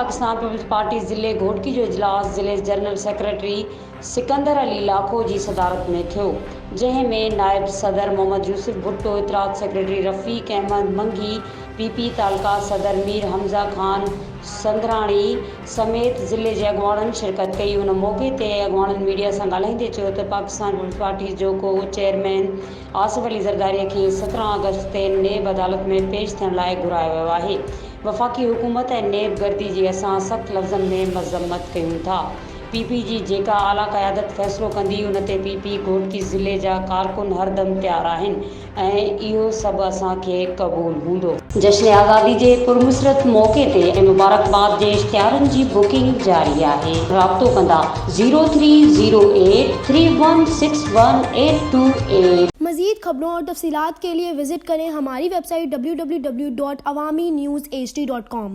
Pakistan peoples party ज़िले घोटकी जो इजलास ज़िले जनरल सेक्रेटरी सिकंदर अली लाखो जी सदारत में थियो, जंहिं में नायब सदर मोहम्मद यूसुफ भुट्टो, इतरात सेक्रेटरी रफ़ीक अहमद मंगी, पीपी तालका सदर मीर हमज़ा खान संदराणी समेत ज़िले जे अॻवाननि शिरकत कई। उन मौक़े ते अॻवाननि मीडिया सां ॻाल्हाईंदे चयो त पाकिस्तान पीपल्स पार्टी जो को चेयरमैन आसिफ अली ज़रदारीअ खे 17 अगस्त ते नेब अदालत में पेश थियण लाइ घुरायो वियो आहे। वफ़ाक़ी हुकूमत ऐं नेब गर्दी जी असां सख़्त लफ़्ज़नि में मज़म्मत कयूं था। पीपी जी जेका आला क़यादत फ़ैसिलो कंदी उन ते पीपी घोटकी ज़िले जा कारकुन हरदम तयारु आहिनि ऐं इहो सभु असांखे क़बूल हूंदो। जश्न आज़ादी जे पुरमसरत मौक़े ते ऐं मुबारकबाद जे इश्तिहारनि जी बुकिंग जारी आहे। राब्तो कंदा 0308 3161 मज़ीद खबरों और तफसीलात के लिए विजिट करें हमारी वेबसाइट www.awamiNewsHD.com।